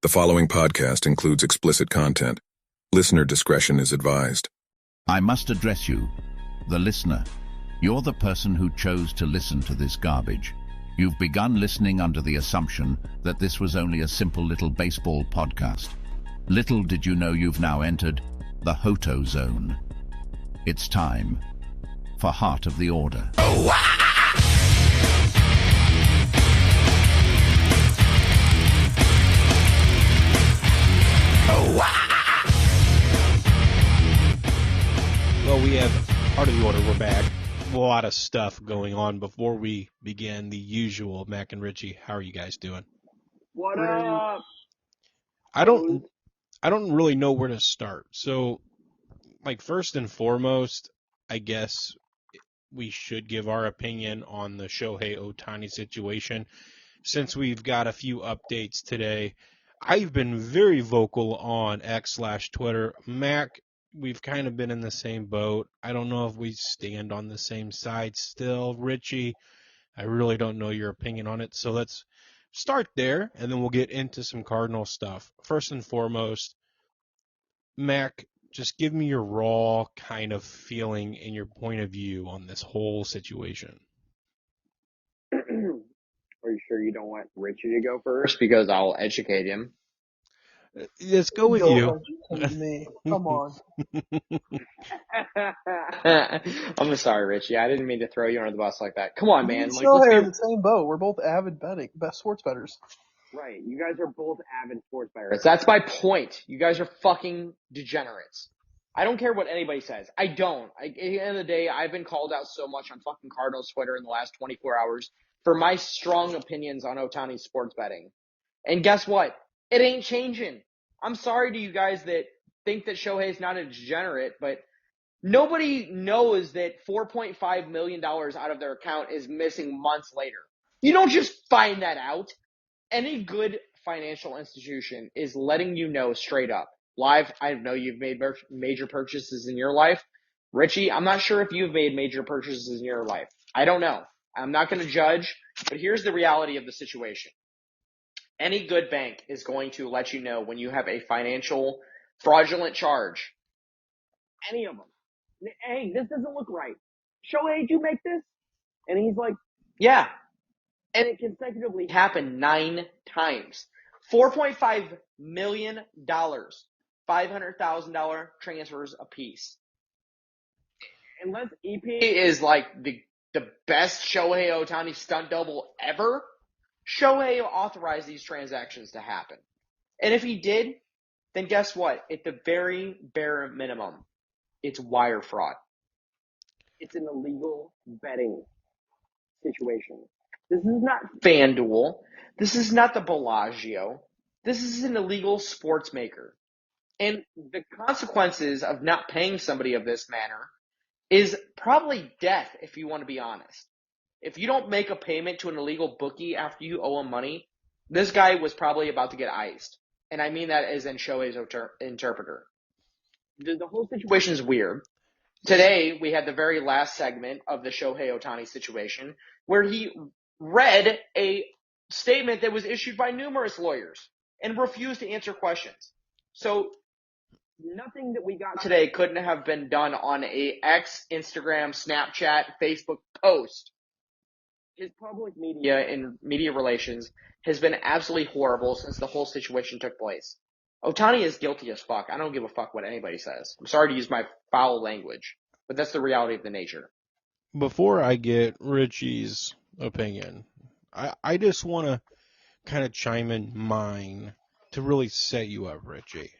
The following podcast includes explicit content. Listener discretion is advised. I must address you, the listener. You're the person who chose to listen to this garbage. You've begun listening under the assumption that this was only a simple little baseball podcast. Little did you know you've now entered the HOTO zone. It's time for Heart of the Order. Well, we have Heart of the Order. We're back. A lot of stuff going on. Before we begin, the usual, Mac and Richie, how are you guys doing? What up? I don't really know where to start. So, first and foremost, I guess we should give our opinion on the Shohei Ohtani situation. Since we've got a few updates today, I've been very vocal on X/Twitter. Mac, we've kind of been in the same boat. I don't know if we stand on the same side still. Richie, I really don't know your opinion on it. So let's start there, and then we'll get into some Cardinal stuff. First and foremost, Mac, just give me your raw kind of feeling and your point of view on this whole situation. Are you sure you don't want Richie to go first? Because I'll educate him. Let's go with you. Me. Come on. I'm sorry, Richie. I didn't mean to throw you under the bus like that. Come on, man. Still are in the same boat. We're both avid best sports bettors. Right. You guys are both avid sports bettors. That's my point. You guys are fucking degenerates. I don't care what anybody says. I don't. At the end of the day, I've been called out so much on fucking Cardinals Twitter in the last 24 hours for my strong opinions on Ohtani sports betting. And guess what? It ain't changing. I'm sorry to you guys that think that Shohei's not a degenerate, but nobody knows that $4.5 million out of their account is missing months later. You don't just find that out. Any good financial institution is letting you know straight up. Live, I know you've made major purchases in your life. Richie, I'm not sure if you've made major purchases in your life. I don't know. I'm not going to judge, but here's the reality of the situation. Any good bank is going to let you know when you have a financial fraudulent charge. Any of them. Hey, this doesn't look right. Shohei, did you make this? And he's like, yeah. And it consecutively happened 9 times. $4.5 million, $500,000 transfers apiece. Unless EP is like the best Shohei Ohtani stunt double ever, Shohei authorized these transactions to happen. And if he did, then guess what? At the very bare minimum, it's wire fraud. It's an illegal betting situation. This is not FanDuel. This is not the Bellagio. This is an illegal sports maker. And the consequences of not paying somebody of this manner is probably death, if you want to be honest. If you don't make a payment to an illegal bookie after you owe him money, this guy was probably about to get iced. And I mean that as in Shohei's interpreter. The whole situation is weird. Today, we had the very last segment of the Shohei Ohtani situation where he read a statement that was issued by numerous lawyers and refused to answer questions. So nothing that we got today couldn't have been done on a X, Instagram, Snapchat, Facebook post. His public media and media relations has been absolutely horrible since the whole situation took place. Ohtani is guilty as fuck. I don't give a fuck what anybody says. I'm sorry to use my foul language, but that's the reality of the nature. Before I get Richie's opinion, I just want to kind of chime in mine to really set you up, Richie.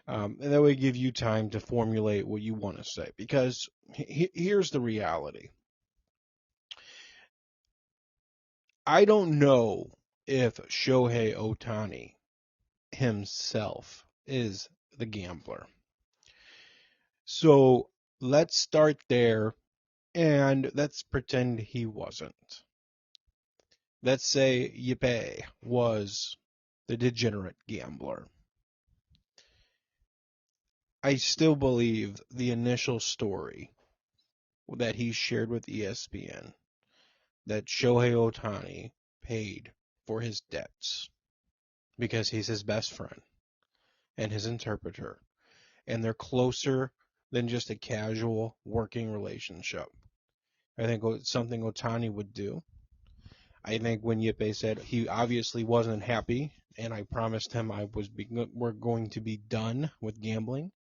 And that way give you time to formulate what you want to say. Because here's the reality. I don't know if Shohei Ohtani himself is the gambler. So let's start there and let's pretend he wasn't. Let's say Yippee was the degenerate gambler. I still believe the initial story that he shared with ESPN that Shohei Ohtani paid for his debts. because he's his best friend and his interpreter, and they're closer than just a casual working relationship. I think it's something Ohtani would do. I think when Yippee said he obviously wasn't happy, and I promised him we're going to be done with gambling.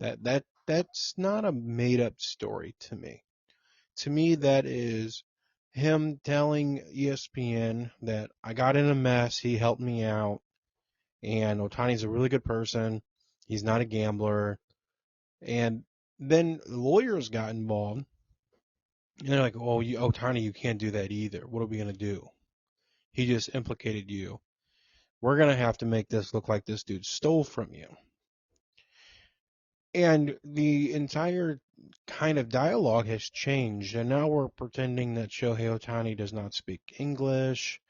That's not a made up story to me. To me, that is him telling ESPN that I got in a mess, he helped me out, and Ohtani's a really good person. He's not a gambler. And then the lawyers got involved, and they're like, "Oh, Ohtani, you can't do that either. What are we gonna do? He just implicated you. We're gonna have to make this look like this dude stole from you." And the entire kind of dialogue has changed, and now we're pretending that Shohei Ohtani does not speak English.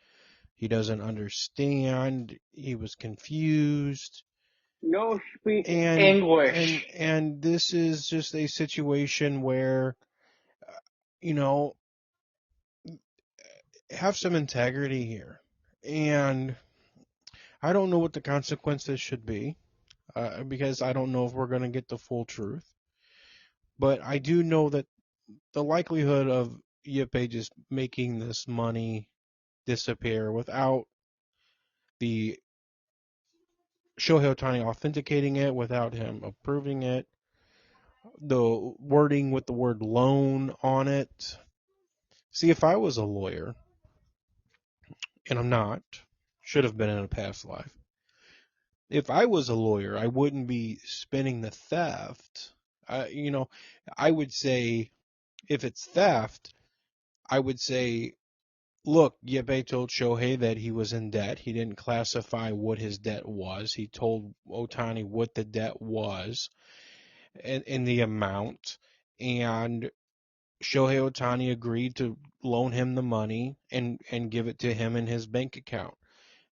He doesn't understand. He was confused. No speak And English. and this is just a situation where, you know, have some integrity here. And I don't know what the consequences should be, because I don't know if we're going to get the full truth. But I do know that the likelihood of Yippee just making this money disappear without the Shohei Ohtani authenticating it, without him approving it, the wording with the word loan on it. See, if I was a lawyer, and I'm not, should have been in a past life. If I was a lawyer, I wouldn't be spinning the theft. I would say, if it's theft, I would say, look, Yepe told Shohei that he was in debt. He didn't classify what his debt was. He told Ohtani what the debt was and the amount. And Shohei Ohtani agreed to loan him the money and give it to him in his bank account.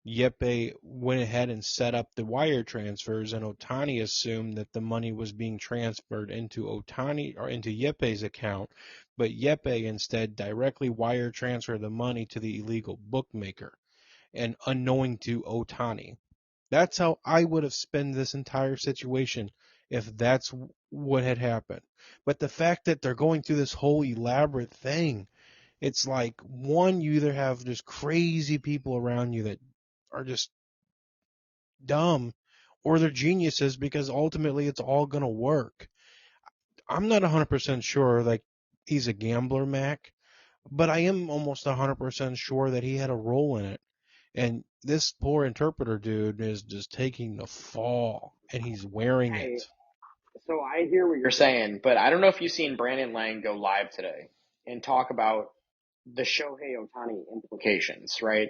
Yepe went ahead and set up the wire transfers, and Ohtani assumed that the money was being transferred into Ohtani or into Yepe's account, but Yepe instead directly wire transferred the money to the illegal bookmaker, and unknowing to Ohtani. That's how I would have spent this entire situation if that's what had happened. But the fact that they're going through this whole elaborate thing, it's like, one, you either have just crazy people around you that are just dumb, or they're geniuses, because ultimately it's all going to work. I'm not 100% sure like he's a gambler, Mac, but I am almost 100% sure that he had a role in it. And this poor interpreter dude is just taking the fall, and he's wearing Hey, it. so I hear what you're saying, but I don't know if you've seen Brandon Lang go live today and talk about the Shohei Ohtani implications, right?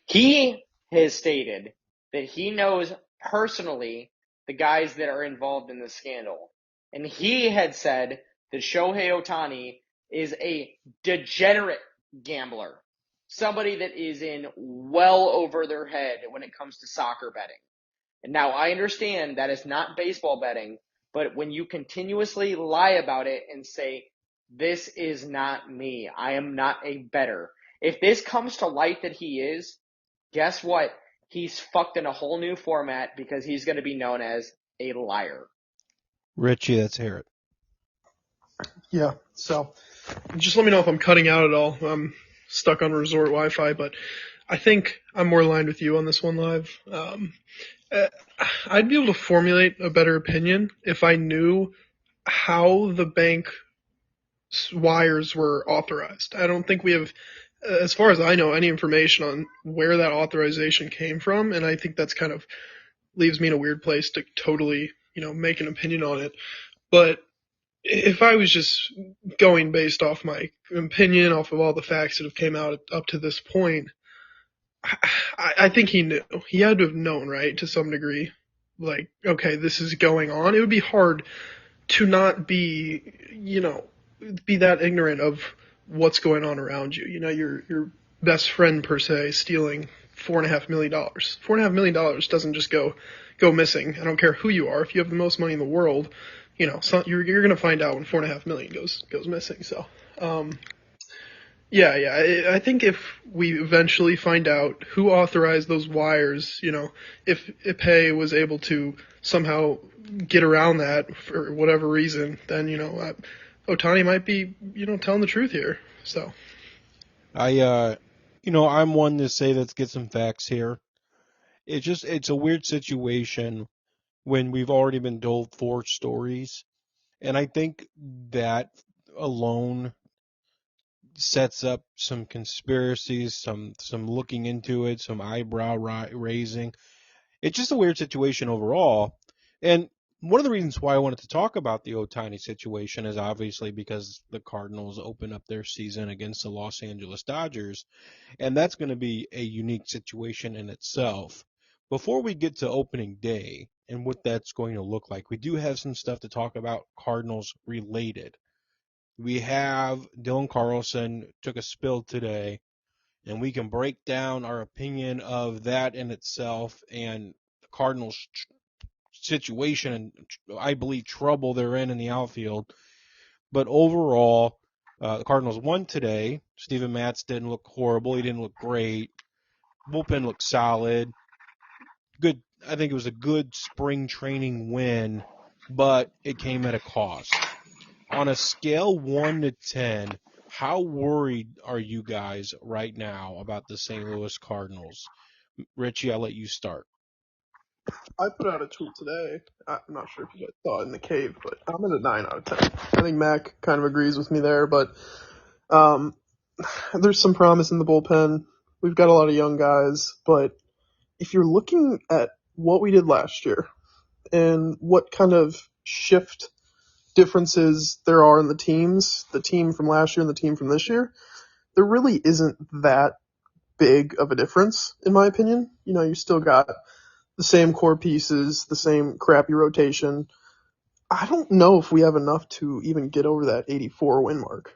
He has stated that he knows personally the guys that are involved in the scandal. And he had said that Shohei Ohtani is a degenerate gambler, somebody that is in well over their head when it comes to soccer betting. And now I understand that is not baseball betting, but when you continuously lie about it and say, this is not me, I am not a bettor. If this comes to light that he is, guess what? He's fucked in a whole new format because he's going to be known as a liar. Richie, let's hear it. Yeah, so just let me know if I'm cutting out at all. I'm stuck on resort Wi-Fi, but I think I'm more aligned with you on this one live. I'd be able to formulate a better opinion if I knew how the bank wires were authorized. I don't think we have, as far as I know, any information on where that authorization came from, and I think that's kind of leaves me in a weird place to totally, make an opinion on it. But if I was just going based off my opinion, off of all the facts that have came out up to this point, I think he knew. He had to have known, right, to some degree. Like, okay, this is going on. It would be hard to not be, be that ignorant of what's going on around you. Your best friend per se stealing $4.5 million. $4.5 million doesn't just go missing. I don't care who you are. If you have the most money in the world, you're going to find out when $4.5 million goes missing. So, Yeah. I think if we eventually find out who authorized those wires, if Ipe was able to somehow get around that for whatever reason, then, Ohtani might be, telling the truth here. So. I'm one to say let's get some facts here. It's a weird situation when we've already been told 4 stories. And I think that alone sets up some conspiracies, some looking into it, some eyebrow raising. It's just a weird situation overall. And one of the reasons why I wanted to talk about the Ohtani situation is obviously because the Cardinals open up their season against the Los Angeles Dodgers, and that's going to be a unique situation in itself. Before we get to opening day and what that's going to look like, we do have some stuff to talk about Cardinals related. We have Dylan Carlson took a spill today, and we can break down our opinion of that in itself and the Cardinals' situation and I believe trouble they're in the outfield. But overall, the Cardinals won today. Steven Matz didn't look horrible. He didn't look great. Bullpen looked solid. Good. I think it was a good spring training win, but it came at a cost. On a scale 1 to 10, how worried are you guys right now about the St. Louis Cardinals? Richie, I'll let you start. I put out a tweet today. I'm not sure if you guys saw it in the cave, but I'm at a 9 out of 10. I think Mac kind of agrees with me there, but there's some promise in the bullpen. We've got a lot of young guys, but if you're looking at what we did last year and what kind of shift differences there are in the teams, the team from last year and the team from this year, there really isn't that big of a difference, in my opinion. You still got the same core pieces, the same crappy rotation. I don't know if we have enough to even get over that 84 win mark,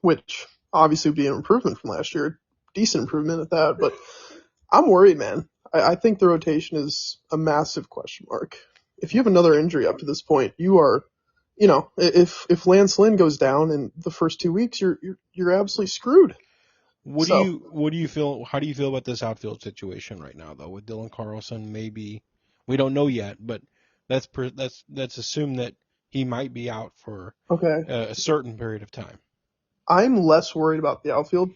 which obviously would be an improvement from last year. Decent improvement at that, but I'm worried, man. I think the rotation is a massive question mark. If you have another injury up to this point, you are, if Lance Lynn goes down in the first 2 weeks, you're absolutely screwed. What do you feel? How do you feel about this outfield situation right now, though, with Dylan Carlson? Maybe we don't know yet, but let's assume that he might be out for Okay, a certain period of time. I'm less worried about the outfield.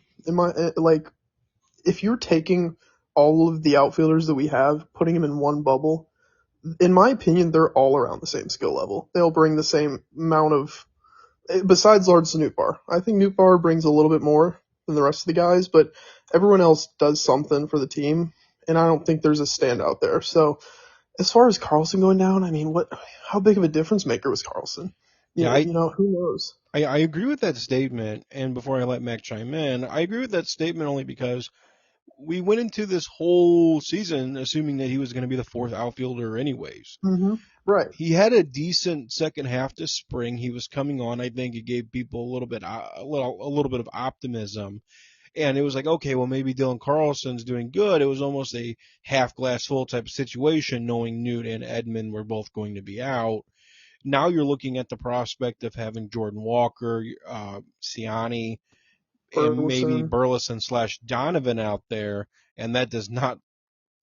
If you're taking all of the outfielders that we have, putting them in one bubble, in my opinion, they're all around the same skill level. They'll bring the same amount of, besides Lars Nootbaar. I think Nootbaar brings a little bit more than the rest of the guys, but everyone else does something for the team, and I don't think there's a standout there. So as far as Carlson going down, I mean, how big of a difference maker was Carlson? Yeah, Who knows? I agree with that statement. And before I let Mac chime in, I agree with that statement only because we went into this whole season assuming that he was going to be the fourth outfielder anyways. Mm-hmm. Right. He had a decent second half to spring. He was coming on. I think it gave people a little bit of optimism. And it was like, okay, well, maybe Dylan Carlson's doing good. It was almost a half glass full type of situation, knowing Newt and Edmund were both going to be out. Now you're looking at the prospect of having Jordan Walker, Ciani, and maybe Burleson. Burleson / Donovan out there, and that does not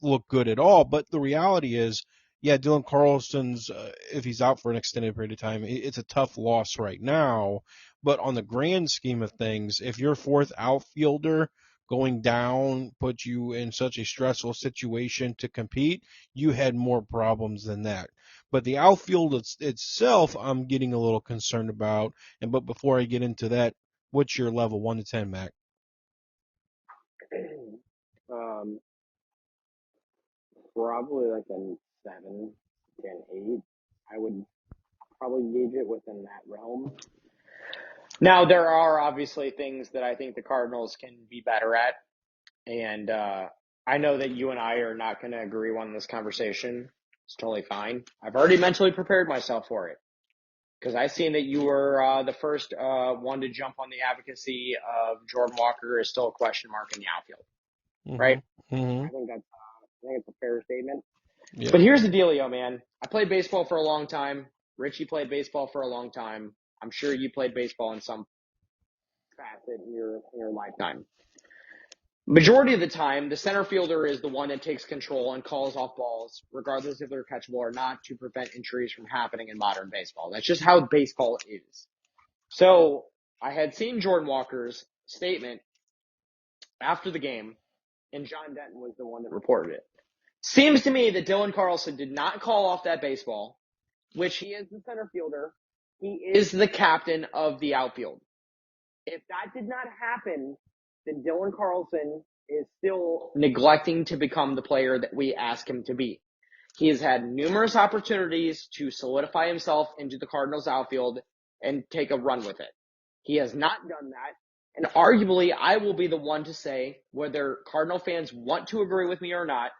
look good at all. But the reality is, yeah, Dylan Carlson's, if he's out for an extended period of time, it's a tough loss right now. But on the grand scheme of things, if your fourth outfielder going down put you in such a stressful situation to compete, you had more problems than that. But the outfield itself, I'm getting a little concerned about. But before I get into that, what's your level 1 to 10, Mac? Um, Probably like a 7, 10, 8. I would probably gauge it within that realm. Now, there are obviously things that I think the Cardinals can be better at. And I know that you and I are not going to agree on this conversation. It's totally fine. I've already mentally prepared myself for it because I've seen that you were the first one to jump on the advocacy of Jordan Walker is still a question mark in the outfield, right? Mm-hmm. I think it's a fair statement. Yeah. But here's the dealio, man. I played baseball for a long time. Richie played baseball for a long time. I'm sure you played baseball in some facet in your lifetime. Majority of the time, the center fielder is the one that takes control and calls off balls, regardless if they're catchable or not, to prevent injuries from happening in modern baseball. That's just how baseball is. So I had seen Jordan Walker's statement after the game, and John Denton was the one that reported it. Seems to me that Dylan Carlson did not call off that baseball, which he is the center fielder. He is the captain of the outfield. If that did not happen, then Dylan Carlson is still neglecting to become the player that we ask him to be. He has had numerous opportunities to solidify himself into the Cardinals outfield and take a run with it. He has not done that. And arguably, I will be the one to say, whether Cardinal fans want to agree with me or not,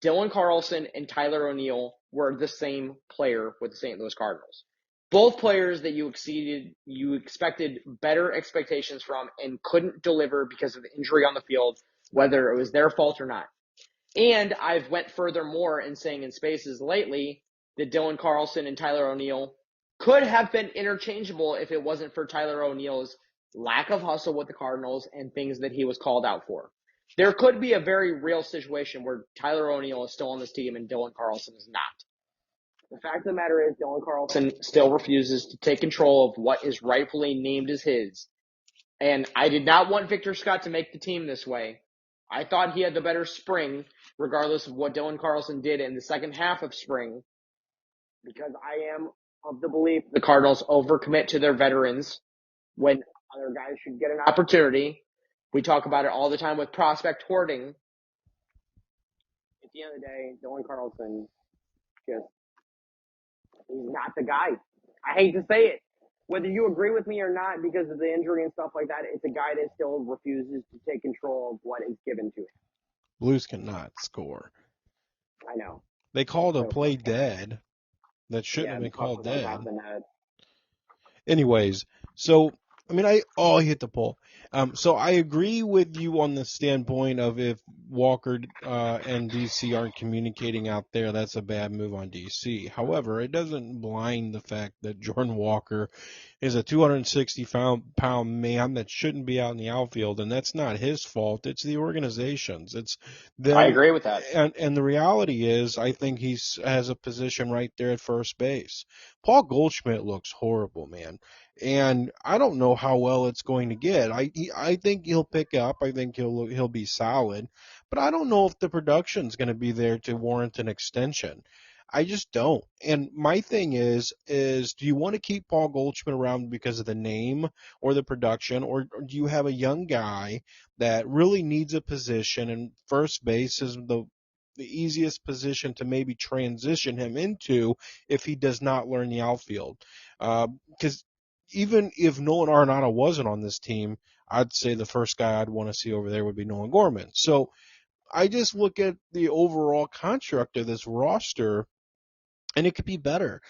Dylan Carlson and Tyler O'Neill were the same player with the St. Louis Cardinals. Both players that you expected better expectations from and couldn't deliver because of the injury on the field, whether it was their fault or not. And I've went furthermore in saying in spaces lately that Dylan Carlson and Tyler O'Neill could have been interchangeable if it wasn't for Tyler O'Neill's lack of hustle with the Cardinals and things that he was called out for. There could be a very real situation where Tyler O'Neill is still on this team and Dylan Carlson is not. The fact of the matter is Dylan Carlson still refuses to take control of what is rightfully named as his. And I did not want Victor Scott to make the team this way. I thought he had the better spring, regardless of what Dylan Carlson did in the second half of spring, because I am of the belief the Cardinals overcommit to their veterans when other guys should get an opportunity. We talk about it all the time with prospect hoarding. At the end of the day, Dylan Carlson he's not the guy. I hate to say it. Whether you agree with me or not because of the injury and stuff like that, it's a guy that still refuses to take control of what is given to him. Blues cannot score. I know. They called a play dead that shouldn't have been called dead. Anyways, so I hit the pole. So I agree with you on the standpoint of if Walker and DC aren't communicating out there, that's a bad move on DC. However, it doesn't blind the fact that Jordan Walker is a 260-pound man that shouldn't be out in the outfield, and that's not his fault. It's the organization's. It's them. I agree with that. And the reality is, I think he has a position right there at first base. Paul Goldschmidt looks horrible, man. And I don't know how well it's going to get. I think he'll pick up. I think he'll be solid. But I don't know if the production's going to be there to warrant an extension. I just don't. And my thing is do you want to keep Paul Goldschmidt around because of the name or the production, or do you have a young guy that really needs a position, and first base is the easiest position to maybe transition him into if he does not learn the outfield? Because even if Nolan Arenado wasn't on this team, I'd say the first guy I'd want to see over there would be Nolan Gorman. So I just look at the overall construct of this roster, and it could be better.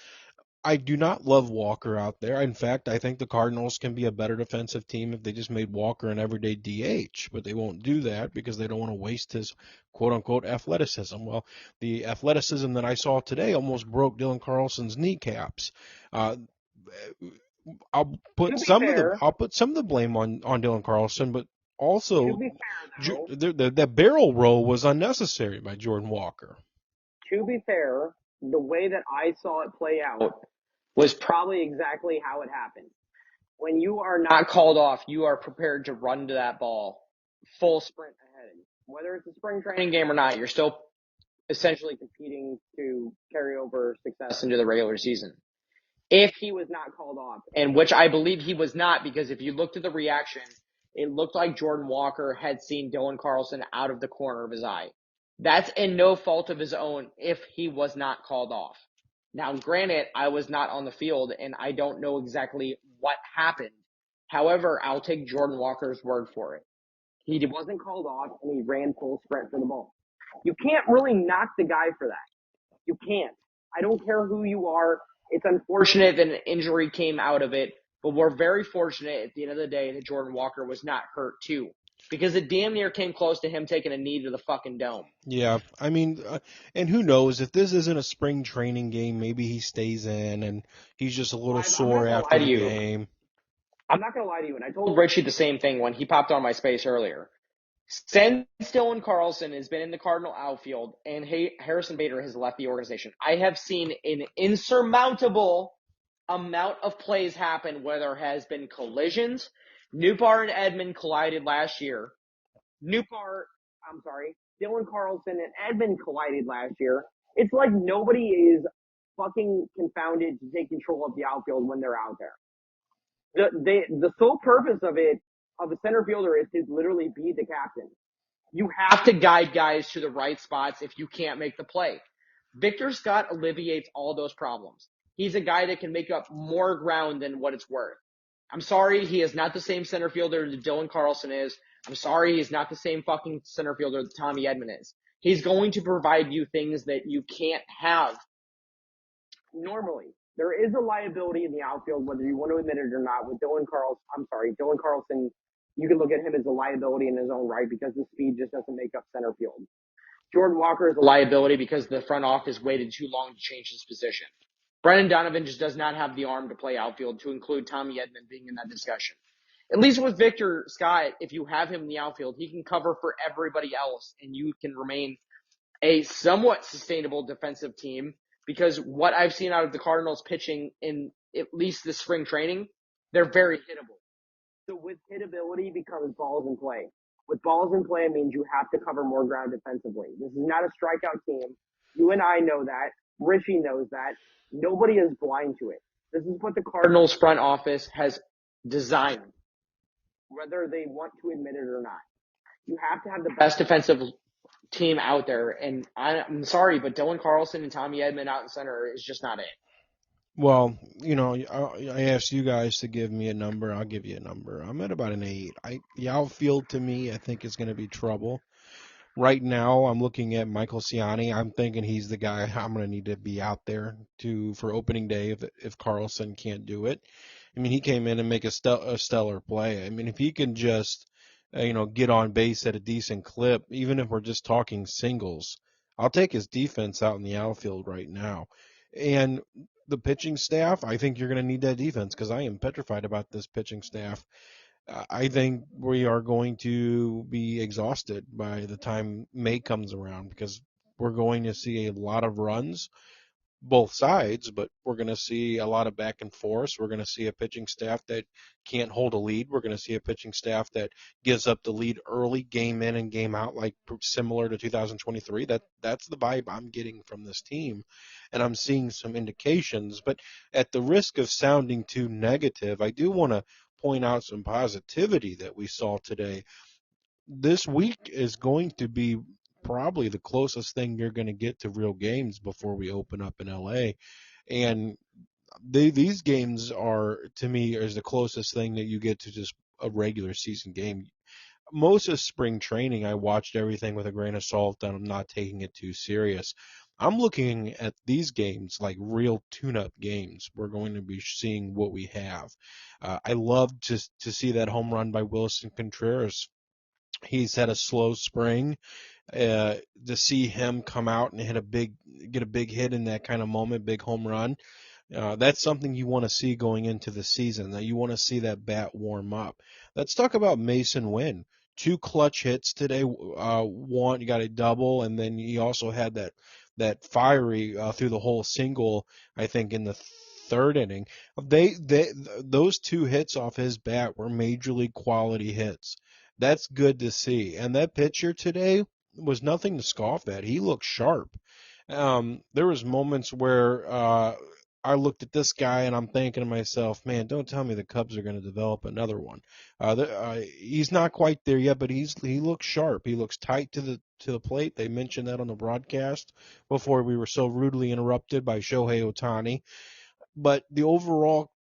I do not love Walker out there. In fact, I think the Cardinals can be a better defensive team if they just made Walker an everyday DH, but they won't do that because they don't want to waste his quote-unquote athleticism. Well, the athleticism that I saw today almost broke Dylan Carlson's kneecaps. I'll put some of the blame on Dylan Carlson, but also the barrel roll was unnecessary by Jordan Walker. To be fair, the way that I saw it play out was probably exactly how it happened. When you are not called off, you are prepared to run to that ball full sprint ahead. Whether it's a spring training game or not, you're still essentially competing to carry over success into the regular season. If he was not called off, and which I believe he was not, because if you looked at the reaction, it looked like Jordan Walker had seen Dylan Carlson out of the corner of his eye. That's in no fault of his own if he was not called off. Now, granted, I was not on the field, and I don't know exactly what happened. However, I'll take Jordan Walker's word for it. He wasn't called off, and he ran full sprint for the ball. You can't really knock the guy for that. You can't. I don't care who you are. It's unfortunate that an injury came out of it, but we're very fortunate at the end of the day that Jordan Walker was not hurt too, because it damn near came close to him taking a knee to the fucking dome. Yeah, and who knows, if this isn't a spring training game, maybe he stays in and he's just a little sore after the game. I'm not going to lie to you, and I told Richie the same thing when he popped on my space earlier. Since Dylan Carlson has been in the Cardinal outfield and Harrison Bader has left the organization, I have seen an insurmountable amount of plays happen where there has been collisions. Nootbaar and Edman collided last year. Dylan Carlson and Edman collided last year. It's like nobody is fucking confounded to take control of the outfield when they're out there. The sole purpose of a center fielder is to literally be the captain. You have to guide guys to the right spots if you can't make the play. Victor Scott alleviates all those problems. He's a guy that can make up more ground than what it's worth. I'm sorry, he is not the same center fielder that Dylan Carlson is. I'm sorry, he's not the same fucking center fielder that Tommy Edman is. He's going to provide you things that you can't have normally. There is a liability in the outfield, whether you want to admit it or not, with Dylan Carlson, you can look at him as a liability in his own right because the speed just doesn't make up center field. Jordan Walker is a liability because the front office waited too long to change his position. Brendan Donovan just does not have the arm to play outfield, to include Tommy Edman being in that discussion. At least with Victor Scott, if you have him in the outfield, he can cover for everybody else, and you can remain a somewhat sustainable defensive team, because what I've seen out of the Cardinals pitching in at least the spring training, they're very hittable. So with hittability becomes balls in play. With balls in play, it means you have to cover more ground defensively. This is not a strikeout team. You and I know that. Richie knows that. Nobody is blind to it. This is what the Cardinals front office has designed, whether they want to admit it or not. You have to have the best defensive team out there, and I'm sorry, but Dylan Carlson and Tommy Edman out in center is just not it. Well, I asked you guys to give me a number. I'll give you a number. I'm at about an 8. The outfield, to me, I think is going to be trouble. Right now, I'm looking at Michael Ciani. I'm thinking he's the guy I'm going to need to be out there for opening day if Carlson can't do it. I mean, he came in and make a stellar play. I mean, if he can just, get on base at a decent clip, even if we're just talking singles, I'll take his defense out in the outfield right now. And the pitching staff, I think you're going to need that defense because I am petrified about this pitching staff. I think we are going to be exhausted by the time May comes around because we're going to see a lot of runs, both sides, but we're going to see a lot of back and forth. We're going to see a pitching staff that can't hold a lead. We're going to see a pitching staff that gives up the lead early, game in and game out, like similar to 2023. That's the vibe I'm getting from this team, and I'm seeing some indications. But at the risk of sounding too negative, I do want to point out some positivity that we saw today. This week is going to be probably the closest thing you're going to get to real games before we open up in LA. And these games are, to me, is the closest thing that you get to just a regular season game. Most of spring training, I watched everything with a grain of salt and I'm not taking it too serious. I'm looking at these games like real tune-up games. We're going to be seeing what we have. I love to see that home run by Wilson Contreras. He's had a slow spring. To see him come out and get a big hit in that kind of moment, big home run, that's something you want to see going into the season. That you want to see that bat warm up. Let's talk about Mason Wynn. 2 clutch hits today. One, you got a double, and then he also had that fiery through the whole single, I think, in the third inning. Those 2 hits off his bat were major league quality hits. That's good to see. And that pitcher today was nothing to scoff at. He looked sharp. There was moments where I looked at this guy and I'm thinking to myself, man, don't tell me the Cubs are going to develop another one. He's not quite there yet, but he looks sharp. He looks tight to the plate. They mentioned that on the broadcast before we were so rudely interrupted by Shohei Ohtani. But the overall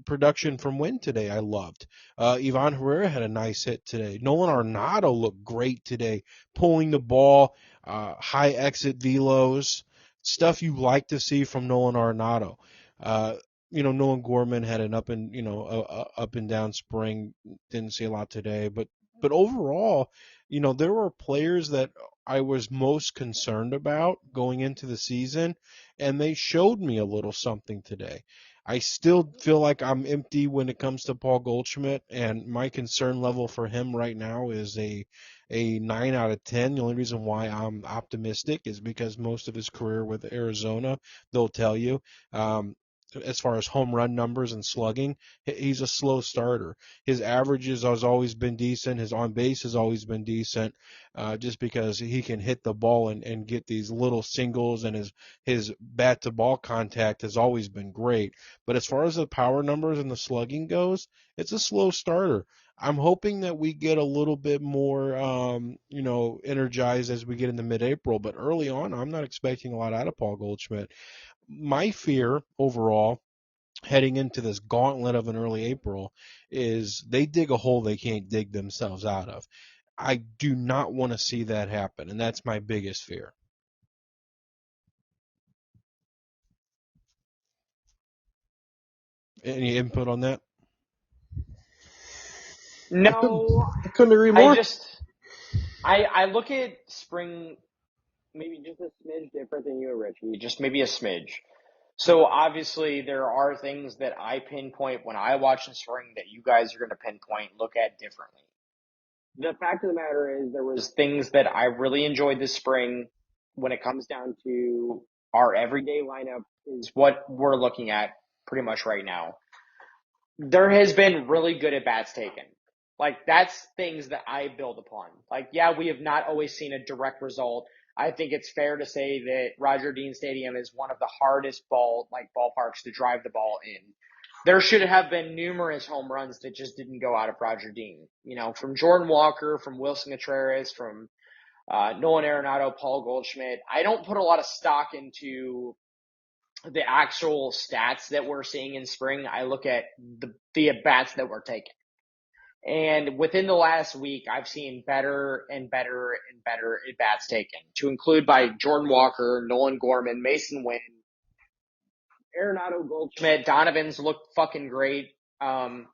production from Wynn today, I loved. Ivan Herrera had a nice hit today. Nolan Arenado looked great today, pulling the ball, high exit velos, stuff you like to see from Nolan Arenado. Nolan Gorman had an up and down spring. Didn't see a lot today, but overall, there were players that I was most concerned about going into the season, and they showed me a little something today. I still feel like I'm empty when it comes to Paul Goldschmidt, and my concern level for him right now is a 9 out of 10. The only reason why I'm optimistic is because most of his career with Arizona, they'll tell you, as far as home run numbers and slugging, he's a slow starter. His averages has always been decent. His on base has always been decent, just because he can hit the ball and get these little singles, and his bat to ball contact has always been great. But as far as the power numbers and the slugging goes, it's a slow starter. I'm hoping that we get a little bit more, energized as we get into mid-April. But early on, I'm not expecting a lot out of Paul Goldschmidt. My fear overall heading into this gauntlet of an early April is they dig a hole they can't dig themselves out of. I do not want to see that happen, and that's my biggest fear. Any input on that? No, I couldn't agree more. I look at spring maybe just a smidge different than you, Richie. Just maybe a smidge. So obviously there are things that I pinpoint when I watch the spring that you guys are going to pinpoint, look at differently. The fact of the matter is there was things that I really enjoyed this spring when it comes down to our everyday lineup is what we're looking at pretty much right now. There has been really good at bats taken. Like, that's things that I build upon. Like, yeah, we have not always seen a direct result. I think it's fair to say that Roger Dean Stadium is one of the hardest ballparks to drive the ball in. There should have been numerous home runs that just didn't go out of Roger Dean. You know, from Jordan Walker, from Wilson Contreras, from Nolan Arenado, Paul Goldschmidt. I don't put a lot of stock into the actual stats that we're seeing in spring. I look at the at-bats that were taken. And within the last week, I've seen better and better and better at-bats taken, to include by Jordan Walker, Nolan Gorman, Mason Wynn, Arenado, Goldschmidt. Donovan's looked fucking great. I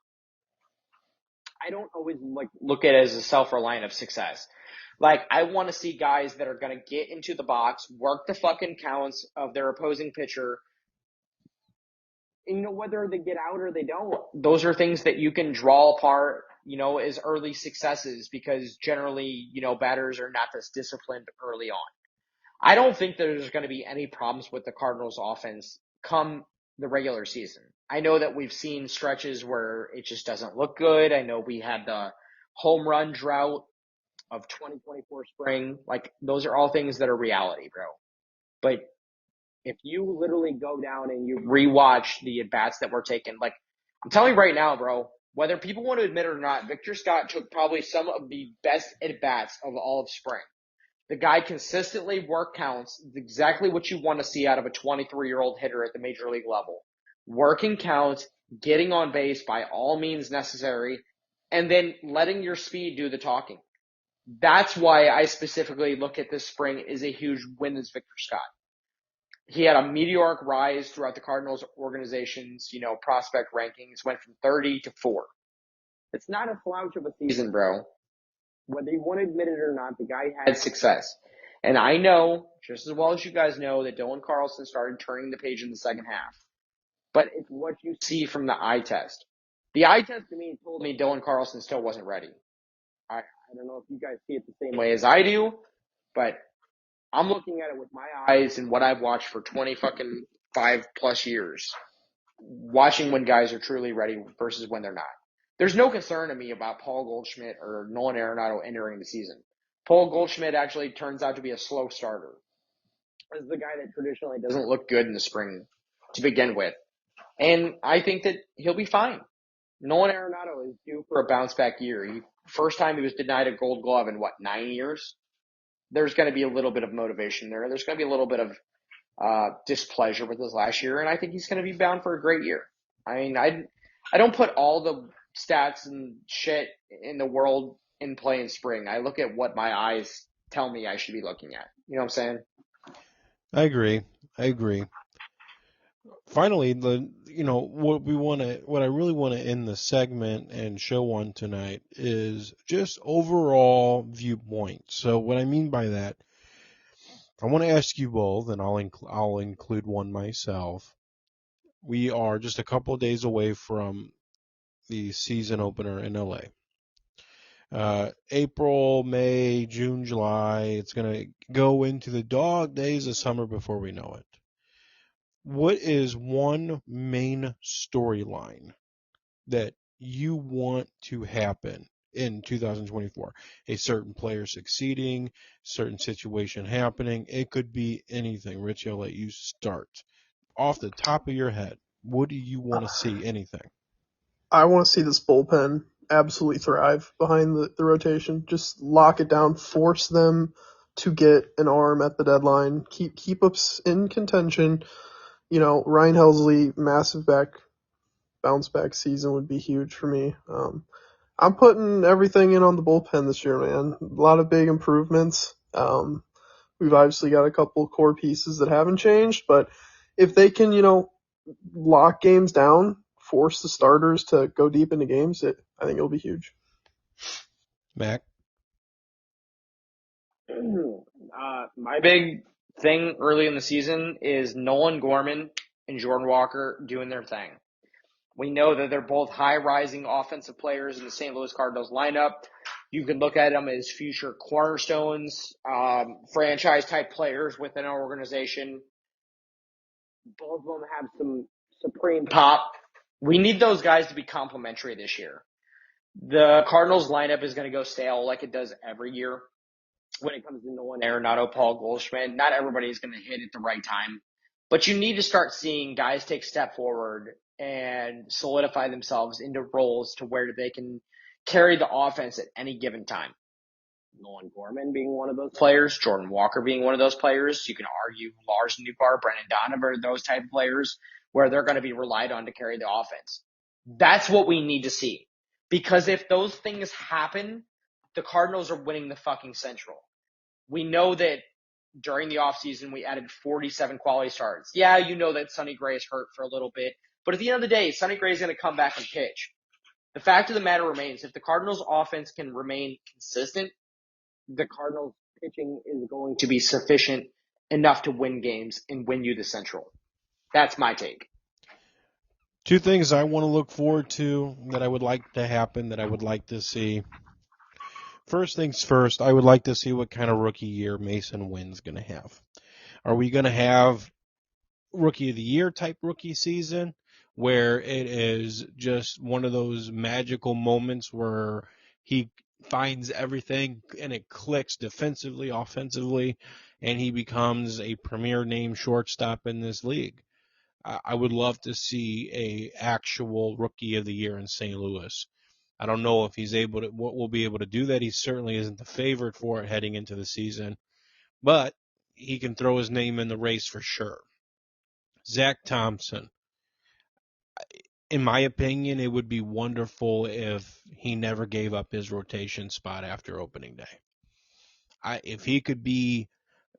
don't always look at it as a self-reliant of success. Like, I want to see guys that are going to get into the box, work the fucking counts of their opposing pitcher. And, you know, whether they get out or they don't, those are things that you can draw apart, you know, as early successes, because generally, you know, batters are not this disciplined early on. I don't think there's going to be any problems with the Cardinals offense come the regular season. I know that we've seen stretches where it just doesn't look good. I know we had the home run drought of 2024 spring. Like, those are all things that are reality, bro. But if you literally go down and you rewatch the at-bats that were taken, like, I'm telling you right now, bro, whether people want to admit it or not, Victor Scott took probably some of the best at-bats of all of spring. The guy consistently work counts, exactly what you want to see out of a 23-year-old hitter at the major league level. Working counts, getting on base by all means necessary, and then letting your speed do the talking. That's why I specifically look at this spring as a huge win as Victor Scott. He had a meteoric rise throughout the Cardinals organization's, you know, prospect rankings, went from 30 to 4. It's not a slouch of a season, bro. Whether you want to admit it or not, the guy had success. And I know, just as well as you guys know, that Dylan Carlson started turning the page in the second half. But it's what you see from the eye test. The eye test to me told me Dylan Carlson still wasn't ready. I don't know if you guys see it the same way as I do, but I'm looking at it with my eyes and what I've watched for 5+ years. Watching when guys are truly ready versus when they're not. There's no concern to me about Paul Goldschmidt or Nolan Arenado entering the season. Paul Goldschmidt actually turns out to be a slow starter. As the guy that traditionally doesn't look good in the spring to begin with. And I think that he'll be fine. Nolan Arenado is due for a bounce back year. First time he was denied a gold glove in 9 years? There's going to be a little bit of motivation there. There's going to be a little bit of displeasure with his last year, and I think he's going to be bound for a great year. I mean, I don't put all the stats and shit in the world in play in spring. I look at what my eyes tell me I should be looking at. You know what I'm saying? I agree. Finally, what I really want to end the segment and show on tonight is just overall viewpoint. So what I mean by that, I want to ask you both, and I'll include one myself. We are just a couple of days away from the season opener in LA. April, May, June, July. It's going to go into the dog days of summer before we know it. What is one main storyline that you want to happen in 2024? A certain player succeeding, certain situation happening. It could be anything. Richie, I'll let you start. Off the top of your head, what do you want to see? Anything? I want to see this bullpen absolutely thrive behind the rotation. Just lock it down, force them to get an arm at the deadline, keep us in contention. Ryan Helsley, massive bounce back season would be huge for me. I'm putting everything in on the bullpen this year, man. A lot of big improvements. We've obviously got a couple core pieces that haven't changed, but if they can, lock games down, force the starters to go deep into games, I think it'll be huge. Mac? My big thing early in the season is Nolan Gorman and Jordan Walker doing their thing. We know that they're both high-rising offensive players in the St. Louis Cardinals lineup. You can look at them as future cornerstones, franchise-type players within our organization. Both of them have some supreme pop. We need those guys to be complementary this year. The Cardinals lineup is going to go stale like it does every year when it comes to Nolan Arenado, Paul Goldschmidt. Not everybody is going to hit at the right time. But you need to start seeing guys take a step forward and solidify themselves into roles to where they can carry the offense at any given time. Nolan Gorman being one of those players, Jordan Walker being one of those players. You can argue Lars Nootbaar, Brendan Donovan, those type of players where they're going to be relied on to carry the offense. That's what we need to see. Because if those things happen, the Cardinals are winning the fucking Central. We know that during the offseason, we added 47 quality starts. Yeah, you know that Sonny Gray is hurt for a little bit. But at the end of the day, Sonny Gray is going to come back and pitch. The fact of the matter remains, if the Cardinals offense can remain consistent, the Cardinals pitching is going to be sufficient enough to win games and win you the Central. That's my take. Two things I want to look forward to that I would like to happen, that I would like to see. First things first, I would like to see what kind of rookie year Mason Wynn's going to have. Are we going to have rookie of the year type rookie season where it is just one of those magical moments where he finds everything and it clicks defensively, offensively, and he becomes a premier name shortstop in this league? I would love to see a actual rookie of the year in St. Louis. I don't know if he's able to, what will be able to do that. He certainly isn't the favorite for it heading into the season, but he can throw his name in the race for sure. Zach Thompson. In my opinion, it would be wonderful if he never gave up his rotation spot after opening day. If he could be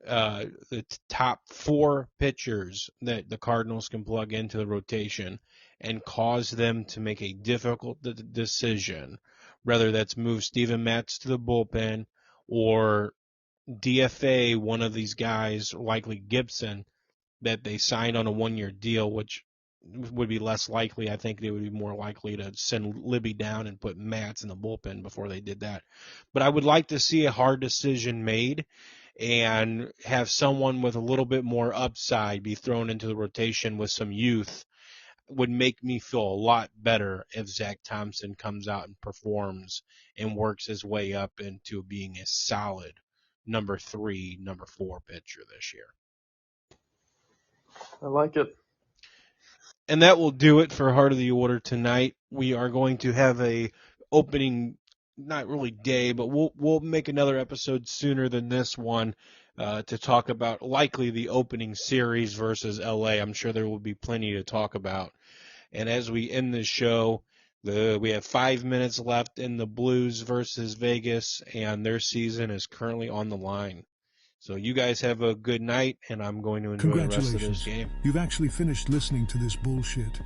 the top four pitchers that the Cardinals can plug into the rotation and cause them to make a difficult decision, whether that's move Steven Matz to the bullpen or DFA one of these guys, likely Gibson, that they signed on a one-year deal, which would be less likely. I think they would be more likely to send Libby down and put Matz in the bullpen before they did that. But I would like to see a hard decision made and have someone with a little bit more upside be thrown into the rotation with some youth. Would make me feel a lot better if Zach Thompson comes out and performs and works his way up into being a solid number 3, number 4 pitcher this year. I like it. And that will do it for Heart of the Order tonight. We are going to have a opening, not really day, but we'll make another episode sooner than this one to talk about likely the opening series versus LA. I'm sure there will be plenty to talk about. And as we end this show, we have 5 minutes left in the Blues versus Vegas, and their season is currently on the line. So you guys have a good night, and I'm going to enjoy the rest of this game. You've actually finished listening to this bullshit.